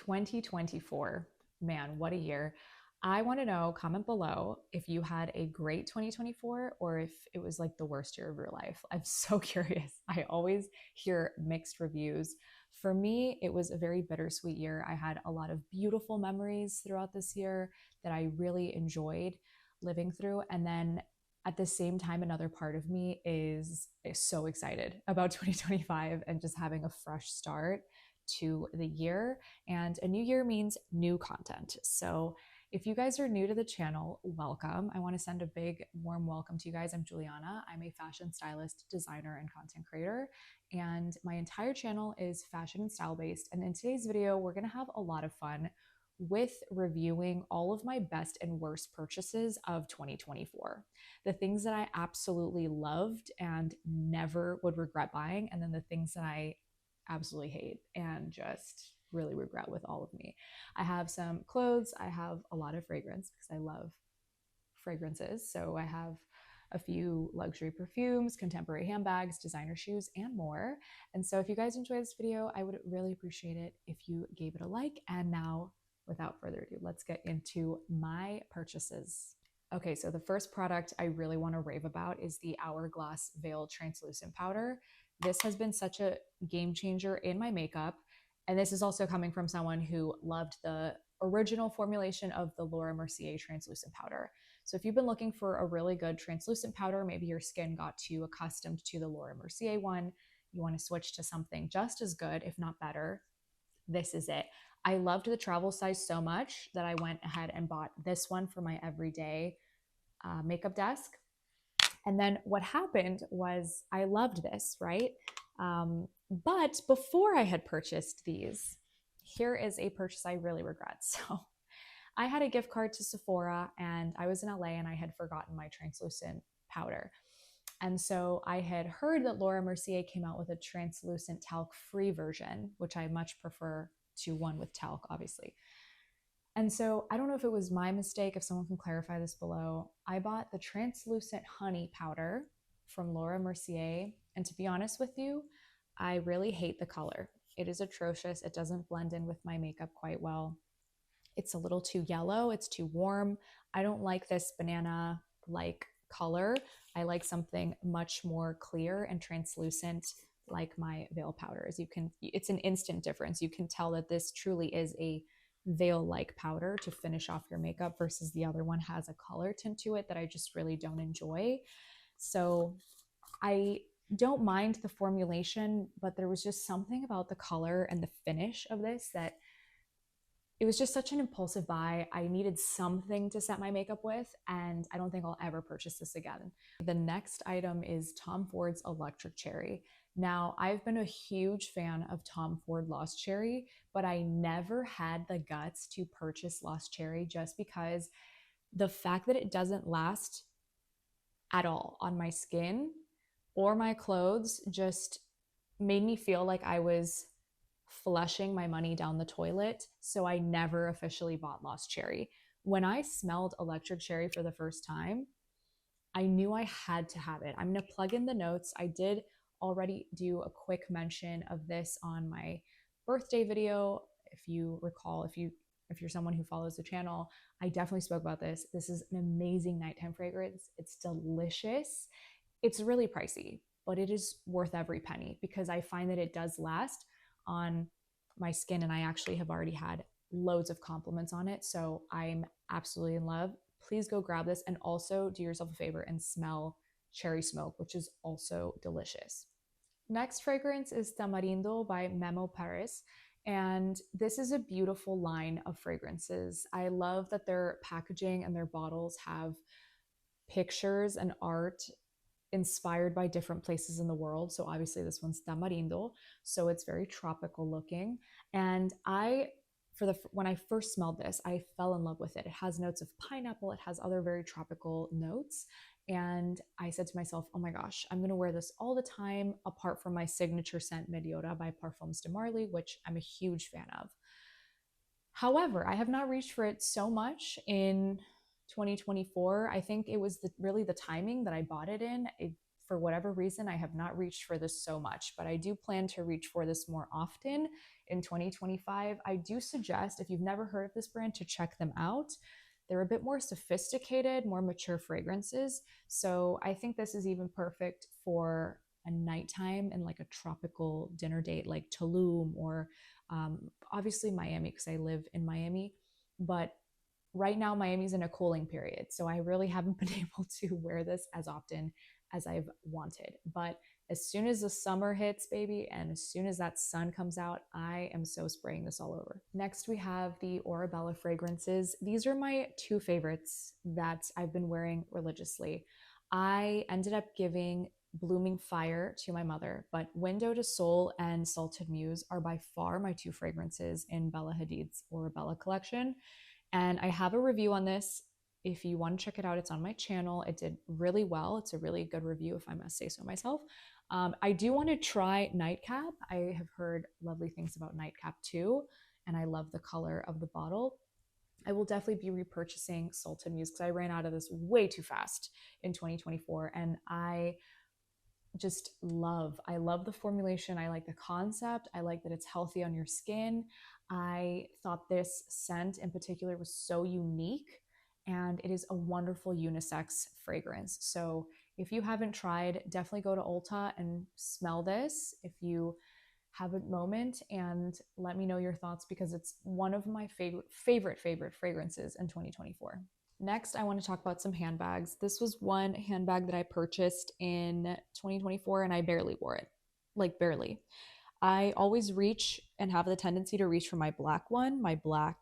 2024, man, what a year. I want to know, comment below if you had a great 2024 or if it was like the worst year of your life. I'm so curious. I always hear mixed reviews. For me, it was a very bittersweet year. I had a lot of beautiful memories throughout this year that I really enjoyed living through. And then at the same time, another part of me is so excited about 2025 and just having a fresh start to the year. And a new year means new content. So if you guys are new to the channel, welcome. I want to send a big warm welcome to you guys. I'm Juliana. I'm a fashion stylist, designer, and content creator. And my entire channel is fashion and style based. And in today's video, we're going to have a lot of fun with reviewing all of my best and worst purchases of 2024. The things that I absolutely loved and never would regret buying, and then the things that I absolutely hate and just really regret with all of me. I have some clothes. I have a lot of fragrance because I love fragrances. So I have a few luxury perfumes, contemporary handbags, designer shoes, and more. And so if you guys enjoy this video, I would really appreciate it if you gave it a like. And now, without further ado, let's get into my purchases. Okay, so the first product I really want to rave about is the Hourglass Veil Translucent Powder. This has been such a game changer in my makeup. And this is also coming from someone who loved the original formulation of the Laurent Mercier translucent powder. So if you've been looking for a really good translucent powder, maybe your skin got too accustomed to the Laurent Mercier one, you want to switch to something just as good, if not better, this is it. I loved the travel size so much that I went ahead and bought this one for my everyday makeup desk. And then what happened was I loved this, right? But before I had purchased these, here is a purchase I really regret. So I had a gift card to Sephora and I was in LA and I had forgotten my translucent powder. And so I had heard that Laura Mercier came out with a translucent talc-free version, which I much prefer to one with talc, obviously. And so I don't know if it was my mistake, if someone can clarify this below. I bought the translucent honey powder from Laura Mercier. And to be honest with you, I really hate the color. It is atrocious. It doesn't blend in with my makeup quite well. It's a little too yellow. It's too warm. I don't like this banana-like color. I like something much more clear and translucent like my veil powders. It's an instant difference. You can tell that this truly is a veil-like powder to finish off your makeup versus the other one has a color tint to it that I just really don't enjoy. So I don't mind the formulation, but there was just something about the color and the finish of this that it was just such an impulsive buy. I needed something to set my makeup with, and I don't think I'll ever purchase this again. The next item is Tom Ford's Electric Cherry. Now, I've been a huge fan of Tom Ford Lost Cherry, but I never had the guts to purchase Lost Cherry just because the fact that it doesn't last at all on my skin or my clothes just made me feel like I was flushing my money down the toilet. So I never officially bought Lost Cherry. When I smelled Electric Cherry for the first time, I knew I had to have it. I'm going to plug in the notes. I did already do a quick mention of this on my birthday video. If you recall, if you're someone who follows the channel, I definitely spoke about this. This is an amazing nighttime fragrance. It's delicious. It's really pricey, but it is worth every penny because I find that it does last on my skin, and I actually have already had loads of compliments on it. So I'm absolutely in love. Please go grab this, and also do yourself a favor and smell Cherry Smoke, which is also delicious. Next fragrance is Tamarindo by Memo Paris. And this is a beautiful line of fragrances. I love that their packaging and their bottles have pictures and art inspired by different places in the world. So obviously this one's Tamarindo, so it's very tropical looking. And when I first smelled this, I fell in love with it. It has notes of pineapple. It has other very tropical notes. And I said to myself, oh my gosh, I'm going to wear this all the time, apart from my signature scent Mediora by Parfums de Marly, which I'm a huge fan of. However, I have not reached for it so much in 2024. I think it was really the timing that I bought it in. It for whatever reason, I have not reached for this so much, but I do plan to reach for this more often in 2025. I do suggest, if you've never heard of this brand, to check them out. They're a bit more sophisticated, more mature fragrances. So I think this is even perfect for a nighttime and like a tropical dinner date like Tulum or obviously Miami, because I live in Miami. But right now, Miami's in a cooling period. So I really haven't been able to wear this as often as I've wanted. But as soon as the summer hits, baby, and as soon as that sun comes out, I am so spraying this all over. Next, we have the Orabella fragrances. These are my two favorites that I've been wearing religiously. I ended up giving Blooming Fire to my mother, but Window to Soul and Salted Muse are by far my two fragrances in Bella Hadid's Orabella collection. And I have a review on this. If you want to check it out, it's on my channel. It did really well. It's a really good review, if I must say so myself. I do want to try Nightcap. I have heard lovely things about Nightcap too, and I love the color of the bottle. I will definitely be repurchasing Salted Muse because I ran out of this way too fast in 2024, and I love the formulation. I like the concept. I like that it's healthy on your skin. I thought this scent in particular was so unique, and it is a wonderful unisex fragrance. So if you haven't tried, definitely go to Ulta and smell this if you have a moment, and let me know your thoughts because it's one of my favorite fragrances in 2024. Next, I want to talk about some handbags. This was one handbag that I purchased in 2024 and I barely wore it. Like barely. I always reach and have the tendency to reach for my black one, my black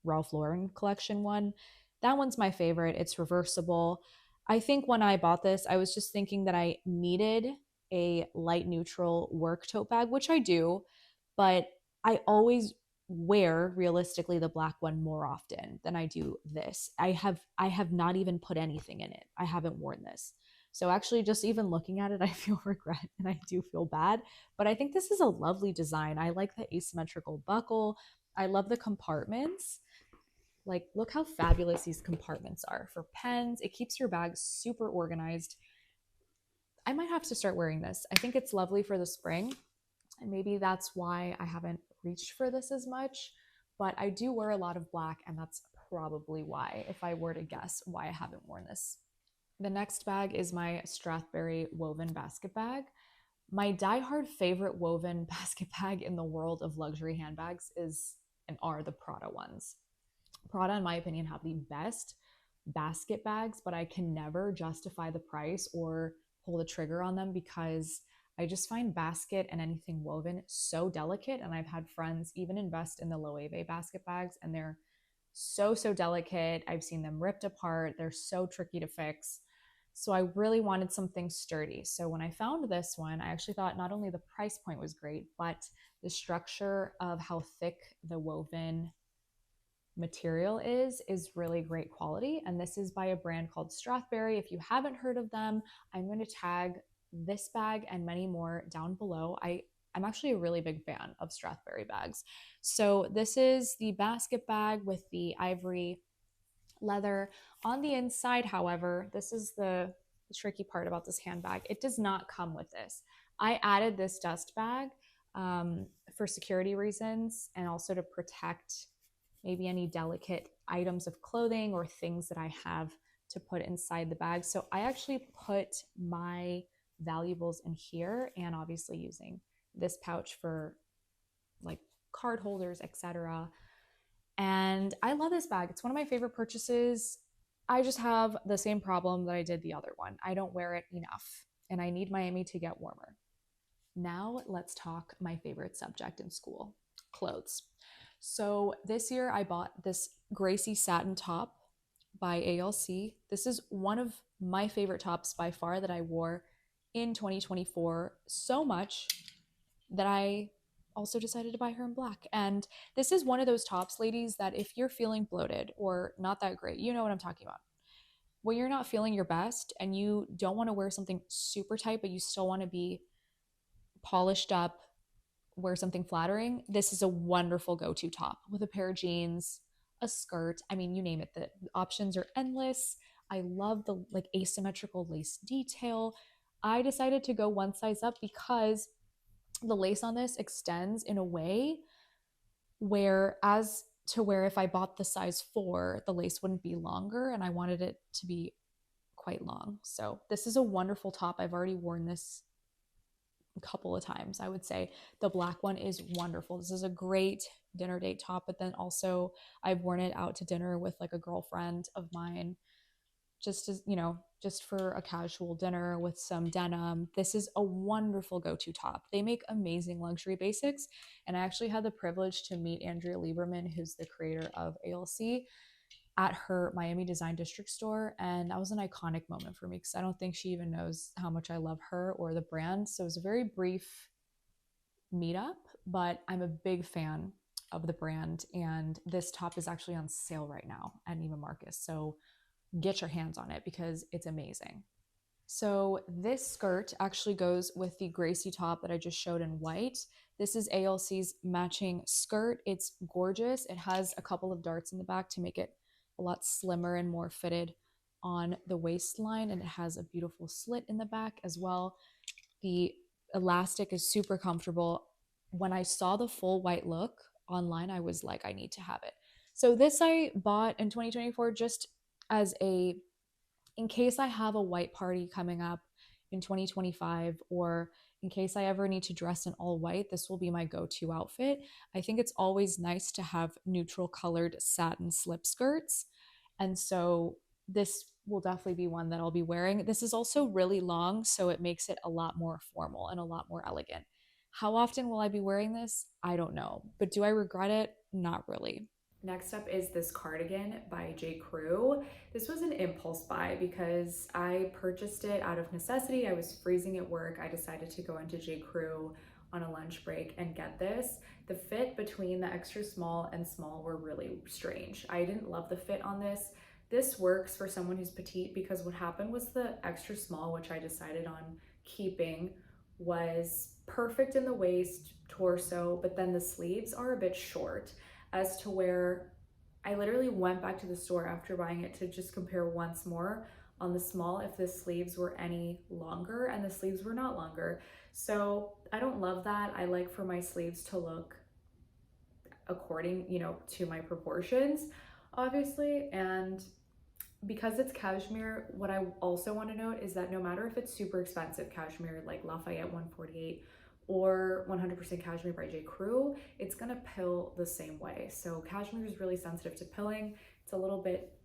Ralph Lauren collection one. That one's my favorite. It's reversible. I think when I bought this, I was just thinking that I needed a light neutral work tote bag, which I do, but I always wear realistically the black one more often than I do this. I have not even put anything in it. I haven't worn this. So actually just even looking at it, I feel regret and I do feel bad, but I think this is a lovely design. I like the asymmetrical buckle. I love the compartments. Like, look how fabulous these compartments are for pens. It keeps your bag super organized. I might have to start wearing this. I think it's lovely for the spring, and maybe that's why I haven't reached for this as much, but I do wear a lot of black, and that's probably why, if I were to guess, why I haven't worn this. The next bag is my Strathberry woven basket bag. My diehard favorite woven basket bag in the world of luxury handbags is and are the Prada ones. Prada, in my opinion, have the best basket bags, but I can never justify the price or pull the trigger on them because I just find basket and anything woven so delicate. And I've had friends even invest in the Loewe basket bags, and they're so delicate. I've seen them ripped apart. They're so tricky to fix. So I really wanted something sturdy. So when I found this one, I actually thought not only the price point was great, but the structure of how thick the woven material is really great quality. And this is by a brand called Strathberry. If you haven't heard of them, I'm going to tag this bag and many more down below. I'm actually a really big fan of Strathberry bags. So this is the basket bag with the ivory leather. On the inside, however, this is the tricky part about this handbag. It does not come with this. I added this dust bag for security reasons and also to protect maybe any delicate items of clothing or things that I have to put inside the bag. So I actually put my valuables in here, and obviously using this pouch for like card holders, etc. And I love this bag. It's one of my favorite purchases. I just have the same problem that I did the other one. I don't wear it enough, and I need Miami to get warmer. Now let's talk my favorite subject in school, clothes. So this year I bought this Gracie satin top by ALC. This is one of my favorite tops by far that I wore in 2024, so much that I also decided to buy her in black. And this is one of those tops, ladies, that if you're feeling bloated or not that great, you know what I'm talking about. When you're not feeling your best and you don't want to wear something super tight, but you still want to be polished up, wear something flattering, this is a wonderful go-to top with a pair of jeans, a skirt. I mean, you name it. The options are endless. I love the like asymmetrical lace detail. I decided to go one size up because the lace on this extends in a way where as to where if I bought the size 4, the lace wouldn't be longer and I wanted it to be quite long. So this is a wonderful top. I've already worn this a couple of times. I would say the black one is wonderful. This is a great dinner date top, but then also I've worn it out to dinner with like a girlfriend of mine, just as, just for a casual dinner with some denim. This is a wonderful go-to top. They make amazing luxury basics. And I actually had the privilege to meet Andrea Lieberman, who's the creator of ALC, at her Miami Design District store. And that was an iconic moment for me because I don't think she even knows how much I love her or the brand. So it was a very brief meetup, but I'm a big fan of the brand. And this top is actually on sale right now at Neiman Marcus. So get your hands on it because it's amazing. So this skirt actually goes with the Gracie top that I just showed in white. This is ALC's matching skirt. It's gorgeous. It has a couple of darts in the back to make it a lot slimmer and more fitted on the waistline, and it has a beautiful slit in the back as well. The elastic is super comfortable. When I saw the full white look online, I was like, I need to have it. So this I bought in 2024 just as in case I have a white party coming up in 2025, or in case I ever need to dress in all white, this will be my go-to outfit. I think it's always nice to have neutral colored satin slip skirts. And so this will definitely be one that I'll be wearing. This is also really long, so it makes it a lot more formal and a lot more elegant. How often will I be wearing this? I don't know. But do I regret it? Not really. Next up is this cardigan by J. Crew. This was an impulse buy because I purchased it out of necessity. I was freezing at work. I decided to go into J. Crew on a lunch break and get this. The fit between the extra small and small were really strange. I didn't love the fit on this. This works for someone who's petite because what happened was the extra small, which I decided on keeping, was perfect in the waist, torso, but then the sleeves are a bit short, as to where I literally went back to the store after buying it to just compare once more on the small if the sleeves were any longer, and the sleeves were not longer. So I don't love that. I like for my sleeves to look according, to my proportions, obviously. And because it's cashmere, what I also want to note is that no matter if it's super expensive cashmere like Lafayette 148 or 100% cashmere by J. Crew, it's gonna pill the same way. So cashmere is really sensitive to pilling. It's a little bit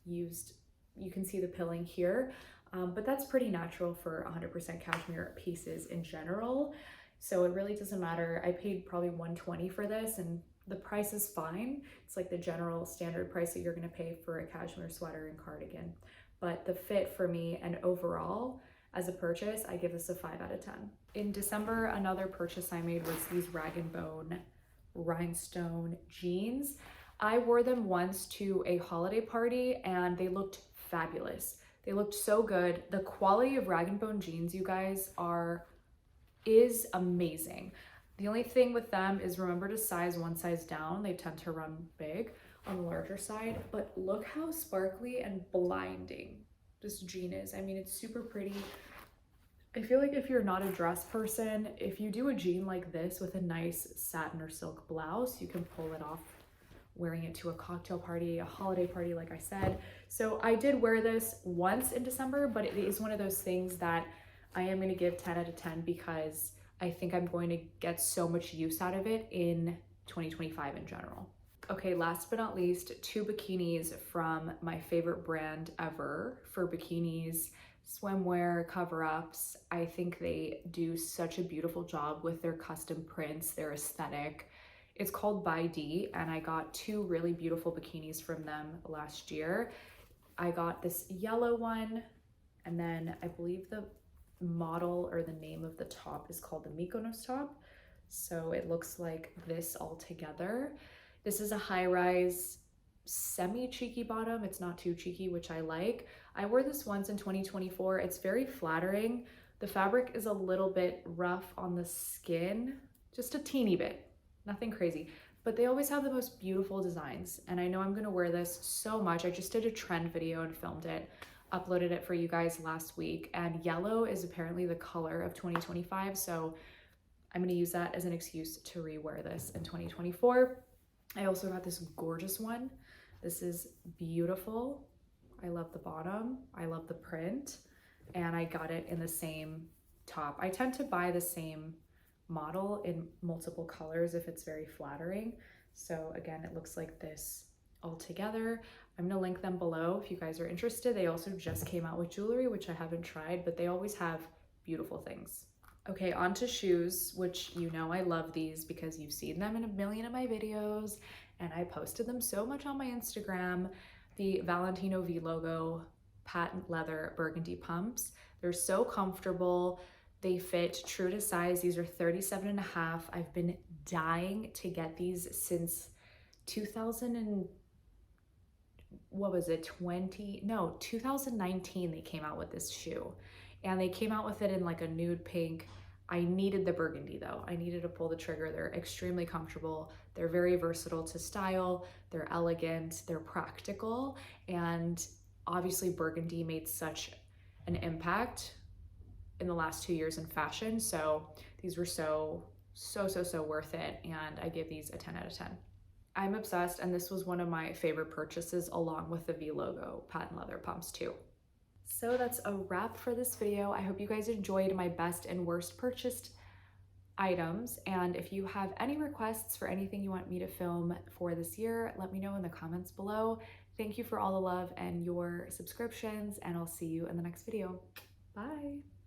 used. You can see the pilling here, but that's pretty natural for 100% cashmere pieces in general. So it really doesn't matter. I paid probably $120 for this, and the price is fine. It's like the general standard price that you're gonna pay for a cashmere sweater and cardigan. But the fit for me and overall, as a purchase, I give this a 5 out of 10. In December, another purchase I made was these Rag & Bone Rhinestone jeans. I wore them once to a holiday party and they looked fabulous. They looked so good. The quality of Rag & Bone jeans, you guys, is amazing. The only thing with them is remember to size one size down. They tend to run big on the larger side, but look how sparkly and blinding this jean is. I mean, it's super pretty. I feel like if you're not a dress person, if you do a jean like this with a nice satin or silk blouse, you can pull it off wearing it to a cocktail party, a holiday party, like I said. So I did wear this once in December, but it is one of those things that I am gonna give 10 out of 10 because I think I'm going to get so much use out of it in 2025 in general. Okay, last but not least, 2 bikinis from my favorite brand ever for bikinis, swimwear, cover-ups. I think they do such a beautiful job with their custom prints, their aesthetic. It's called By D, and I got 2 really beautiful bikinis from them last year. I got this yellow one, and then I believe the model or the name of the top is called the Mykonos top. So it looks like this all together. This is a high-rise semi-cheeky bottom. It's not too cheeky, which I like. I wore this once in 2024. It's very flattering. The fabric is a little bit rough on the skin, just a teeny bit, nothing crazy. But they always have the most beautiful designs. And I know I'm gonna wear this so much. I just did a trend video and filmed it. uploaded it for you guys last week, and yellow is apparently the color of 2025. So I'm gonna use that as an excuse to rewear this in 2024. I also got this gorgeous one. This is beautiful. I love the bottom. I love the print. And I got it in the same top. I tend to buy the same model in multiple colors if it's very flattering. So again, it looks like this all together. I'm gonna link them below if you guys are interested. They also just came out with jewelry, which I haven't tried, but they always have beautiful things. Okay, on to shoes, which you know I love these because you've seen them in a million of my videos and I posted them so much on my Instagram. The Valentino Vlogo patent leather burgundy pumps. They're so comfortable. They fit true to size. These are 37.5. I've been dying to get these since 2000 and what was it, 2019 they came out with this shoe. And they came out with it in like a nude pink. I needed the burgundy though. I needed to pull the trigger. They're extremely comfortable. They're very versatile to style. They're elegant. They're practical. And obviously burgundy made such an impact in the last 2 years in fashion. So these were so worth it. And I give these a 10 out of 10. I'm obsessed. And this was one of my favorite purchases along with the Vlogo patent leather pumps too. So that's a wrap for this video. I hope you guys enjoyed my best and worst purchased items. And if you have any requests for anything you want me to film for this year, let me know in the comments below. Thank you for all the love and your subscriptions, and I'll see you in the next video. Bye.